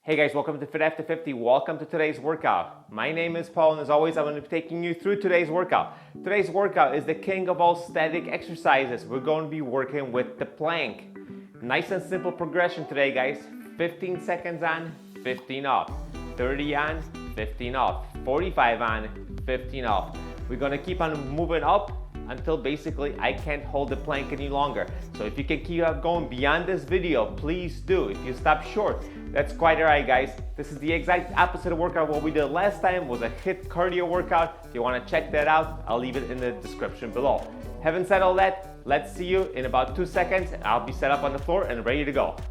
Hey guys, welcome to Fit After 50. Welcome to today's workout. My name is Paul, and as always, I'm going to be taking you through today's workout. Today's workout is the king of all static exercises. We're going to be working with the plank. Nice and simple progression today, guys. 15 seconds on, 15 off. 30 on, 15 off. 45 on, 15 off. We're going to keep on moving up until basically I can't hold the plank any longer. So if you can keep up going beyond this video, please do. If you stop short, that's quite all right, guys. This is the exact opposite of workout. What we did last time was a HIIT cardio workout. If you want to check that out, I'll leave it in the description below. Having said all that, let's see you in about 2 seconds. I'll be set up on the floor and ready to go. All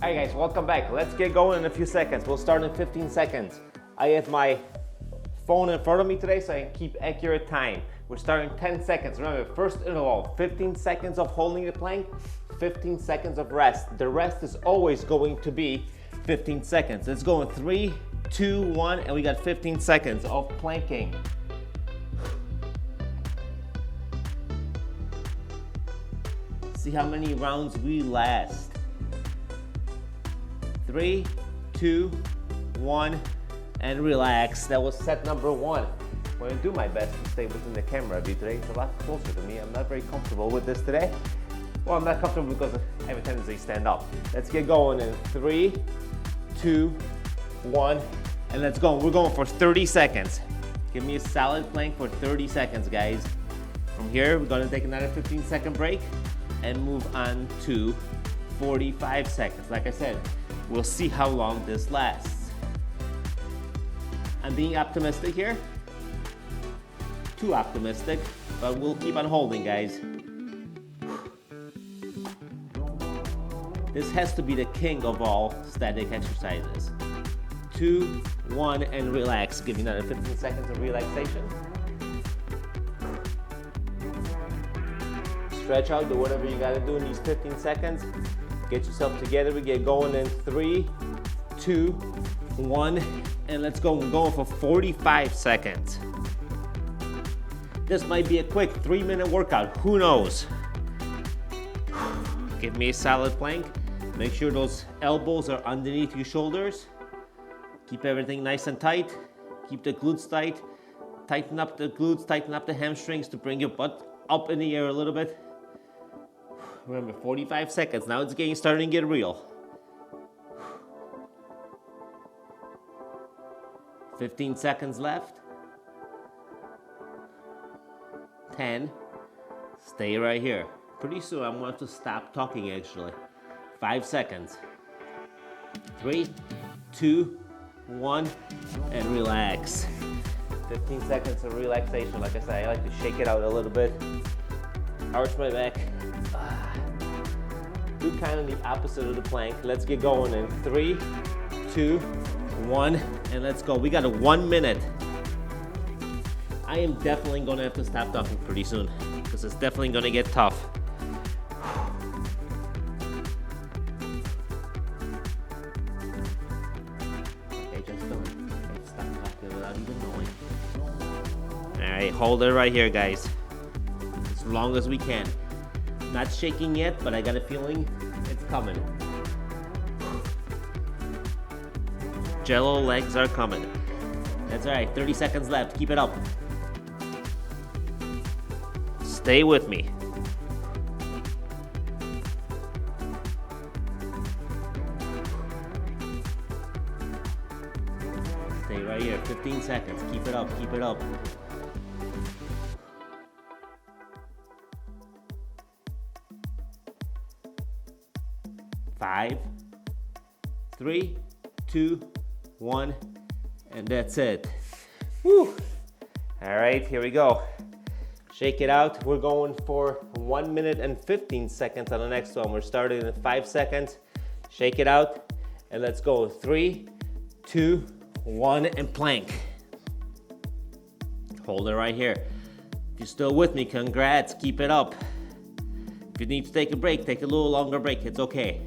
right, guys, welcome back. Let's get going in a few seconds. We'll start in 15 seconds. I have my phone in front of me today so I can keep accurate time. We're starting 10 seconds. Remember, first interval, 15 seconds of holding the plank, 15 seconds of rest. The rest is always going to be 15 seconds. Let's go in 3, 2, 1, and we got 15 seconds of planking. See how many rounds we last. 3, 2, 1, and relax. That was set number 1. I'm going to do my best to stay within the camera view today. It's a lot closer to me. I'm not very comfortable with this today. Well, I'm not comfortable because I have a tendency to stand up. Let's get going in 3, 2, 1, and let's go. We're going for 30 seconds. Give me a solid plank for 30 seconds, guys. From here, we're going to take another 15-second break and move on to 45 seconds. Like I said, we'll see how long this lasts. I'm being optimistic here. Too optimistic, but we'll keep on holding, guys. This has to be the king of all static exercises. 2, 1, and relax. Give me another 15 seconds of relaxation. Stretch out, do whatever you gotta do in these 15 seconds. Get yourself together. We get going in 3, 2, 1, and let's go. We're going for 45 seconds. This might be a quick 3-minute workout, who knows? Give me a solid plank. Make sure those elbows are underneath your shoulders. Keep everything nice and tight. Keep the glutes tight. Tighten up the glutes, tighten up the hamstrings to bring your butt up in the air a little bit. Remember, 45 seconds. Now it's starting to get real. 15 seconds left. 10. Stay right here. Pretty soon I'm going to stop talking actually. 5 seconds. 3, 2, 1, and relax. 15 seconds of relaxation. Like I said, I like to shake it out a little bit. Arch my back. Do kind of the opposite of the plank. Let's get going in 3, 2, 1, and let's go. We got a 1 minute. I am definitely going to have to stop talking pretty soon because it's definitely going to get tough. Okay, just done. Okay, stop talking without even knowing. All right, hold it right here, guys. As long as we can. Not shaking yet, but I got a feeling it's coming. Jello legs are coming. That's all right, 30 seconds left. Keep it up. Stay with me. Stay right here, 15 seconds. Keep it up, keep it up. 5, 3, 2, 1, and that's it. Woo! All right, here we go. Shake it out. We're going for 1 minute and 15 seconds on the next one. We're starting in 5 seconds. Shake it out, and let's go. 3, 2, 1, and plank. Hold it right here. If you're still with me, congrats. Keep it up. If you need to take a break, take a little longer break. It's okay.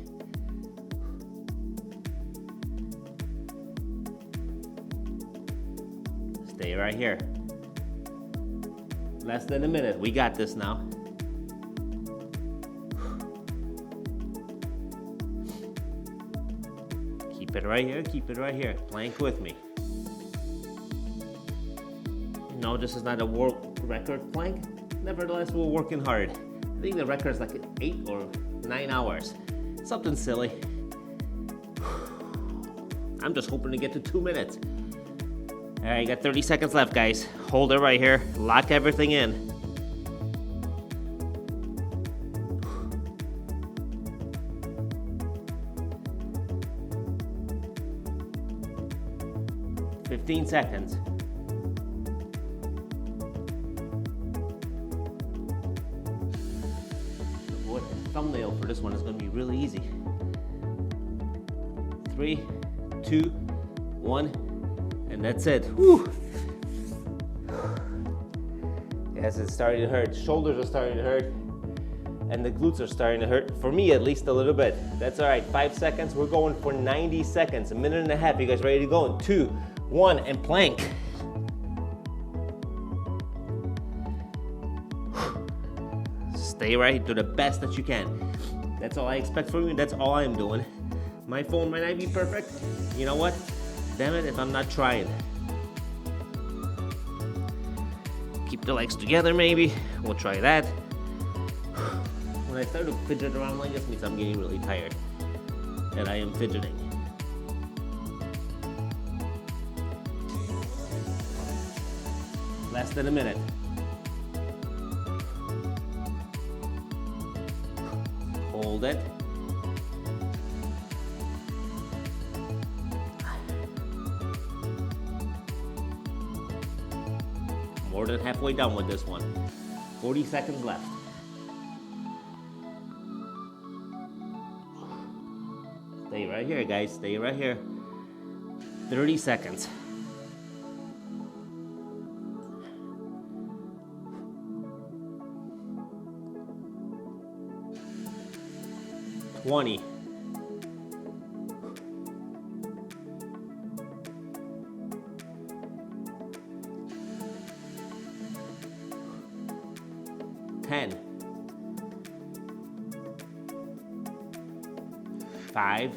Stay right here. Less than a minute. We got this now. Keep it right here, keep it right here. Plank with me. No, this is not a world record plank. Nevertheless, we're working hard. I think the record is like 8 or 9 hours. Something silly. I'm just hoping to get to 2 minutes. All right, you got 30 seconds left, guys. Hold it right here. Lock everything in. "15 seconds. Boy, the thumbnail for this one is going to be really easy. 3, 2, 1, and that's it. Whew. Yes, it's starting to hurt. Shoulders are starting to hurt, and the glutes are starting to hurt. For me, at least a little bit. That's all right. 5 seconds. We're going for 90 seconds. A minute and a half. You guys ready to go? 2, 1, and plank. Stay right. Do the best that you can. That's all I expect from you. That's all I'm doing. My phone might not be perfect. You know what? Damn it if I'm not trying. Keep the legs together maybe. We'll try that. When I start to fidget around like this, means I'm getting really tired. And I am fidgeting. Less than a minute. Hold it. More than halfway done with this one. 40 seconds left. Stay right here, guys. Stay right here. 30 seconds. "20. 10. 5,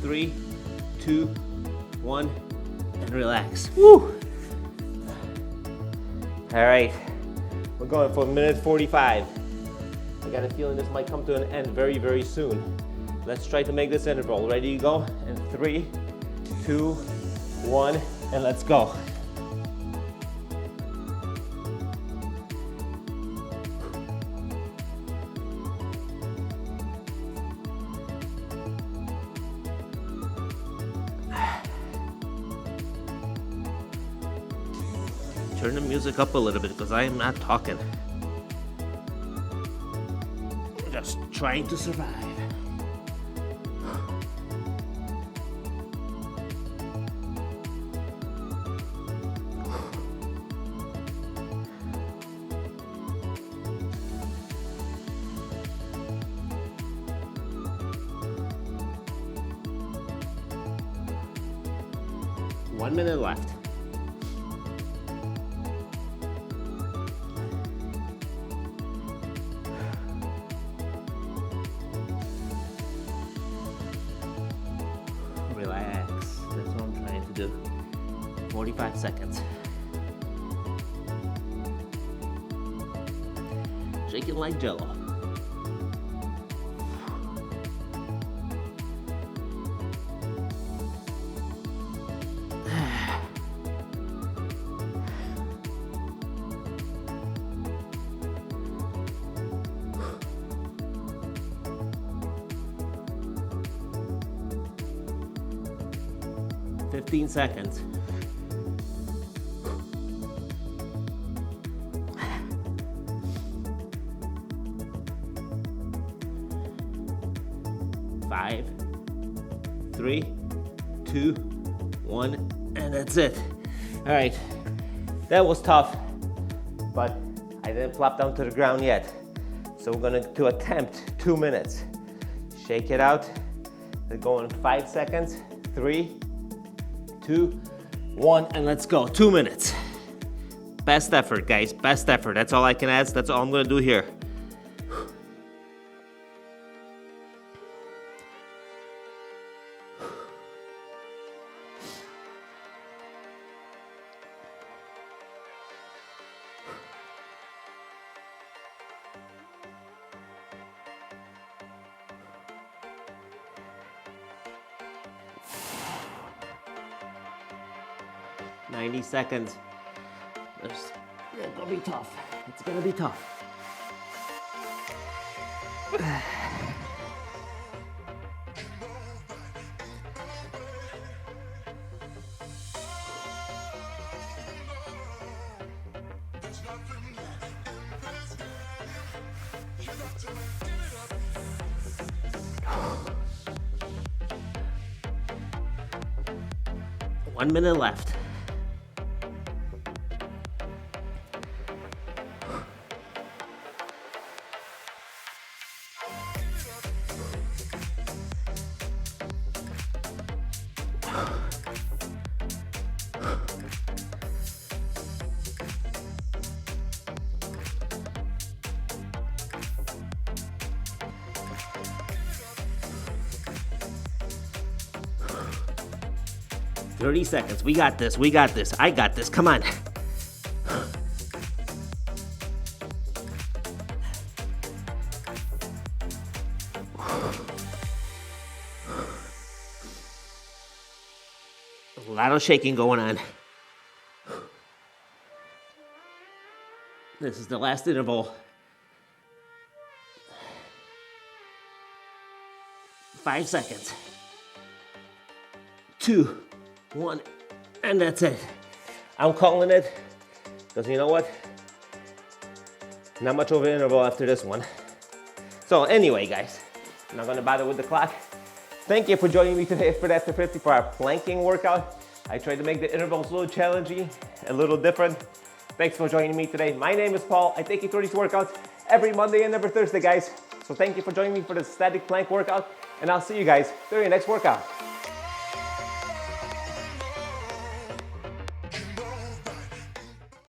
3, 2, 1, and relax. Woo! All right, we're going for 1:45. I got a feeling this might come to an end very, very soon. Let's try to make this interval. Ready to go? And 3, 2, 1, and let's go. Turn the music up a little bit because I am not talking. Just trying to survive. One minute left. Relax. That's what I'm trying to do. 45 seconds. Shake it like Jello. "15 seconds. Five, 3, 2, 1, and that's it. All right, that was tough, but I didn't flop down to the ground yet. So we're going to attempt 2 minutes. Shake it out. We're going 5 seconds. 3, 2, 1, and let's go. 2 minutes. Best effort, guys. Best effort. That's all I can ask. That's all I'm going to do here. 90 seconds. It's gonna be tough. It's gonna be tough. One minute left. "30 seconds. We got this. We got this. I got this. Come on." A lot of shaking going on. This is the last interval. 5 seconds. 2, 1, and that's it. I'm calling it, because you know what? Not much of an interval after this one. So anyway, guys, I'm not gonna bother with the clock. Thank you for joining me today for the After 50 for our planking workout. I tried to make the intervals a little challenging, a little different. Thanks for joining me today. My name is Paul. I take you through these workouts every Monday and every Thursday, guys. So thank you for joining me for the static plank workout, and I'll see you guys during the next workout.